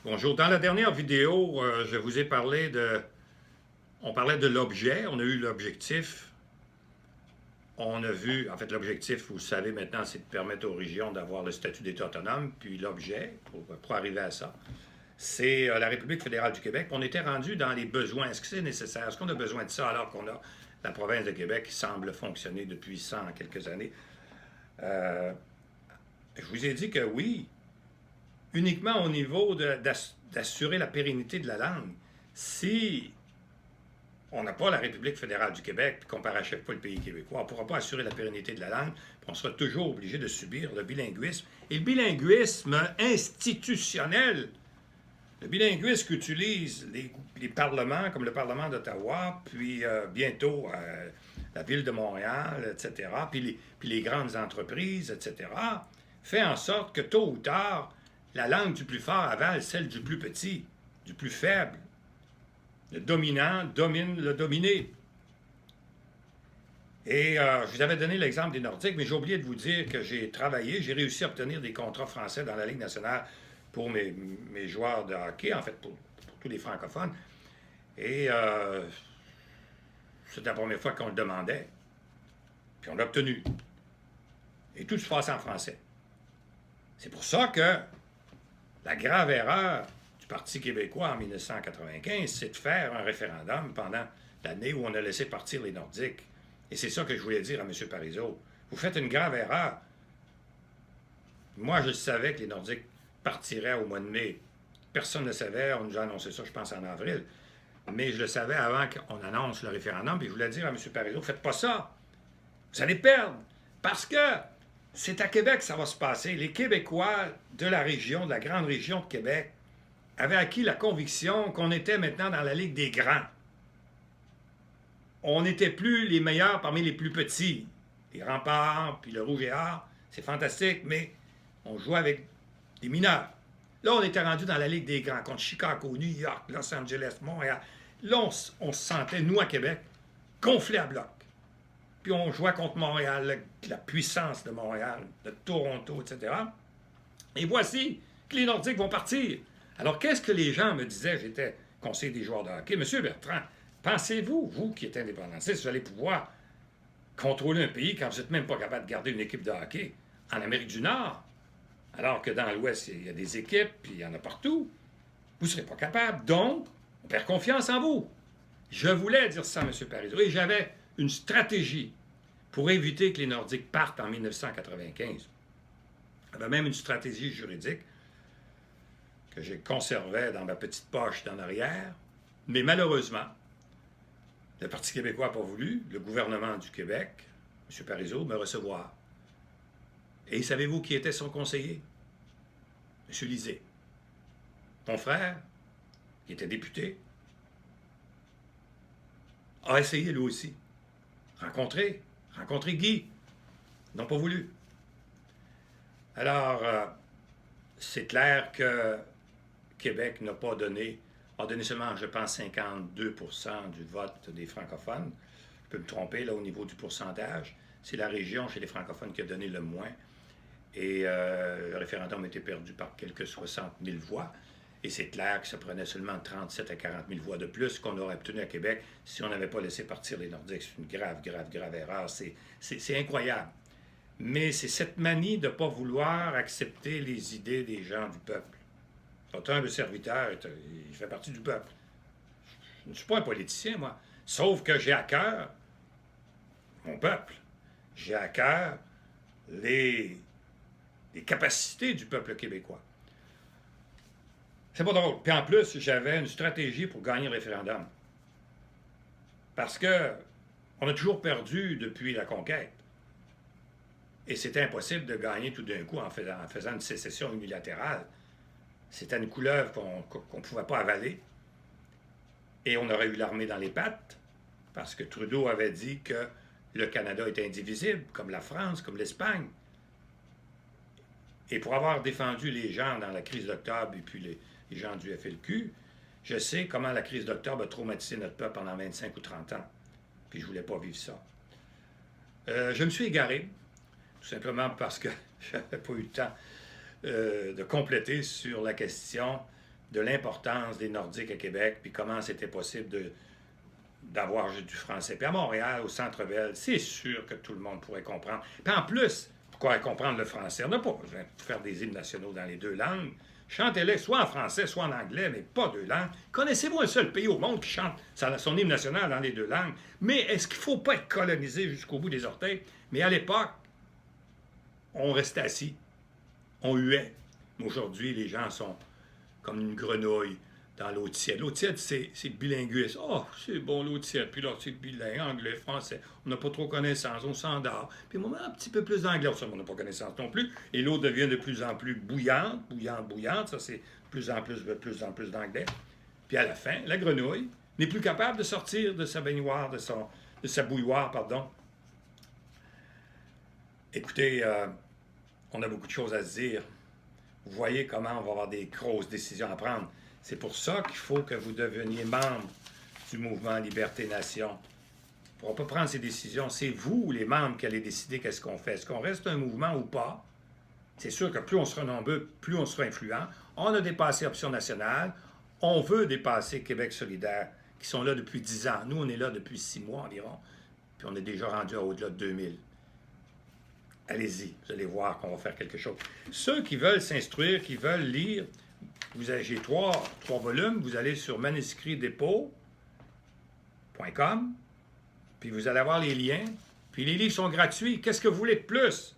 Bonjour. Dans la dernière vidéo, je vous ai parlé de... On parlait de l'objet, on a eu l'objectif. On a vu, en fait, l'objectif, vous le savez maintenant, c'est de permettre aux régions d'avoir le statut d'État autonome. Puis l'objet, pour arriver à ça, c'est la République fédérale du Québec. On était rendu dans les besoins. Est-ce que c'est nécessaire? Est-ce qu'on a besoin de ça alors qu'on a la province de Québec qui semble fonctionner depuis 100 quelques années? Euh, je vous ai dit que oui, uniquement au niveau d'assurer la pérennité de la langue. Si on n'a pas la République fédérale du Québec, puis qu'on ne parachève pas le pays québécois, on ne pourra pas assurer la pérennité de la langue, puis on sera toujours obligé de subir le bilinguisme. Et le bilinguisme institutionnel, le bilinguisme qu'utilisent les parlements, comme le Parlement d'Ottawa, puis bientôt la Ville de Montréal, etc., puis les grandes entreprises, etc., fait en sorte que tôt ou tard, la langue du plus fort avale celle du plus petit, du plus faible. Le dominant domine le dominé. Et je vous avais donné l'exemple des Nordiques, mais j'ai oublié de vous dire que j'ai travaillé, j'ai réussi à obtenir des contrats français dans la Ligue nationale pour mes joueurs de hockey, en fait pour tous les francophones. Et c'était la première fois qu'on le demandait. Puis on l'a obtenu. Et tout se passe en français. C'est pour ça que la grave erreur du Parti québécois en 1995, c'est de faire un référendum pendant l'année où on a laissé partir les Nordiques. Et c'est ça que je voulais dire à M. Parizeau. Vous faites une grave erreur. Moi, je savais que les Nordiques partiraient au mois de mai. Personne ne le savait. On nous a annoncé ça, je pense, en avril. Mais je le savais avant qu'on annonce le référendum. Puis je voulais dire à M. Parizeau, faites pas ça. Vous allez perdre. Parce que c'est à Québec que ça va se passer. Les Québécois de la région, de la grande région de Québec, avaient acquis la conviction qu'on était maintenant dans la Ligue des grands. On n'était plus les meilleurs parmi les plus petits. Les Remparts, puis le Rouge et Or, c'est fantastique, mais on jouait avec des mineurs. Là, on était rendu dans la Ligue des grands, contre Chicago, New York, Los Angeles, Montréal. Là, on se sentait, nous, à Québec, gonflés à bloc. Puis on jouait contre Montréal, la puissance de Montréal, de Toronto, etc. Et voici que les Nordiques vont partir. Alors, qu'est-ce que les gens me disaient? J'étais conseiller des joueurs de hockey. Monsieur Bertrand, pensez-vous, vous qui êtes indépendantiste, vous allez pouvoir contrôler un pays quand vous n'êtes même pas capable de garder une équipe de hockey en Amérique du Nord, alors que dans l'Ouest, il y a des équipes, puis il y en a partout. Vous ne serez pas capable. Donc, on perd confiance en vous. Je voulais dire ça à M. Parizeau. Et j'avais une stratégie pour éviter que les Nordiques partent en 1995. J'avais même une stratégie juridique que j'ai conservée dans ma petite poche d'en arrière. Mais malheureusement, le Parti québécois n'a pas voulu, le gouvernement du Québec, M. Parizeau, me recevoir. Et savez-vous qui était son conseiller? M. Lisée. Mon frère, qui était député, a essayé lui aussi. Rencontrer Guy. Ils n'ont pas voulu. Alors, c'est clair que Québec n'a pas donné, a donné seulement, je pense, 52% du vote des francophones. Je peux me tromper là au niveau du pourcentage. C'est la région chez les francophones qui a donné le moins. Et le référendum a été perdu par quelques 60 000 voix. Et c'est clair que ça prenait seulement 37 à 40 000 voix de plus qu'on aurait obtenu à Québec si on n'avait pas laissé partir les Nordiques. C'est une grave erreur. C'est incroyable. Mais c'est cette manie de ne pas vouloir accepter les idées des gens du peuple. Votre humble serviteur, il fait partie du peuple. Je ne suis pas un politicien, moi. Sauf que j'ai à cœur mon peuple. J'ai à cœur les capacités du peuple québécois. C'est pas drôle. Puis en plus, j'avais une stratégie pour gagner le référendum. Parce que on a toujours perdu depuis la conquête. Et c'était impossible de gagner tout d'un coup en faisant une sécession unilatérale. C'était une couleuvre qu'on ne pouvait pas avaler. Et on aurait eu l'armée dans les pattes, parce que Trudeau avait dit que le Canada était indivisible, comme la France, comme l'Espagne. Et pour avoir défendu les gens dans la crise d'octobre et puis les gens du FLQ, je sais comment la crise d'octobre a traumatisé notre peuple pendant 25 ou 30 ans. Puis je ne voulais pas vivre ça. Je me suis égaré, tout simplement parce que je n'avais pas eu le temps de compléter sur la question de l'importance des Nordiques à Québec, puis comment c'était possible d'avoir du français. Puis à Montréal, au Centre-Bell, c'est sûr que tout le monde pourrait comprendre. Puis en plus, pourquoi comprendre le français? On n'a pas besoin de faire des hymnes nationaux dans les deux langues. Chantez-les soit en français, soit en anglais, mais pas deux langues. Connaissez-vous un seul pays au monde qui chante son hymne national dans les deux langues? Mais est-ce qu'il ne faut pas être colonisé jusqu'au bout des orteils? Mais à l'époque, on restait assis, on huait. Aujourd'hui, les gens sont comme une grenouille dans l'eau tiède. L'eau tiède, c'est bilinguiste. Oh, c'est bon l'eau tiède. Puis là, c'est bilingue, anglais, français. On n'a pas trop connaissance, on s'endort. Puis au moment, un petit peu plus d'anglais, on n'a pas connaissance non plus. Et l'eau devient de plus en plus bouillante, bouillante. Ça, c'est de plus en plus d'anglais. Puis à la fin, la grenouille n'est plus capable de sortir de sa baignoire, de sa bouilloire, pardon. Écoutez, on a beaucoup de choses à se dire. Vous voyez comment on va avoir des grosses décisions à prendre. C'est pour ça qu'il faut que vous deveniez membre du mouvement Liberté-Nation. On ne pourra pas prendre ces décisions. C'est vous, les membres, qui allez décider qu'est-ce qu'on fait. Est-ce qu'on reste un mouvement ou pas? C'est sûr que plus on sera nombreux, plus on sera influent. On a dépassé Option nationale. On veut dépasser Québec solidaire, qui sont là depuis 10 ans. Nous, on est là depuis 6 mois environ. Puis on est déjà rendu à au-delà de 2000. Allez-y, vous allez voir qu'on va faire quelque chose. Ceux qui veulent s'instruire, qui veulent lire, j'ai trois volumes, vous allez sur manuscritdépôt.com, puis vous allez avoir les liens, puis les livres sont gratuits. Qu'est-ce que vous voulez de plus?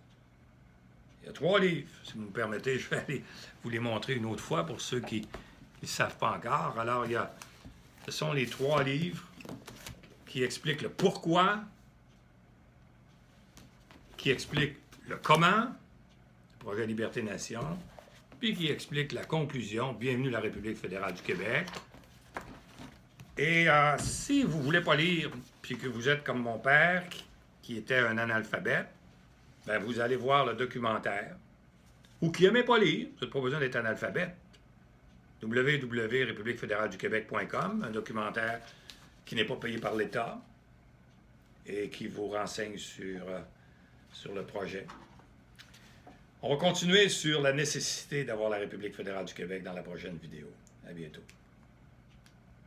Il y a 3 livres. Si vous me permettez, je vais aller vous les montrer une autre fois pour ceux qui ne savent pas encore. Alors, ce sont les 3 livres qui expliquent le pourquoi, qui expliquent le comment, le projet Liberté-Nation, puis qui explique la conclusion, bienvenue à la République fédérale du Québec. Et si vous ne voulez pas lire, puis que vous êtes comme mon père, qui était un analphabète, ben vous allez voir le documentaire, ou qui n'aimait pas lire, vous n'avez pas besoin d'être analphabète, www.républiquefédéraleduquebec.com, un documentaire qui n'est pas payé par l'État et qui vous renseigne sur le projet. On va continuer sur la nécessité d'avoir la République fédérale du Québec dans la prochaine vidéo. À bientôt.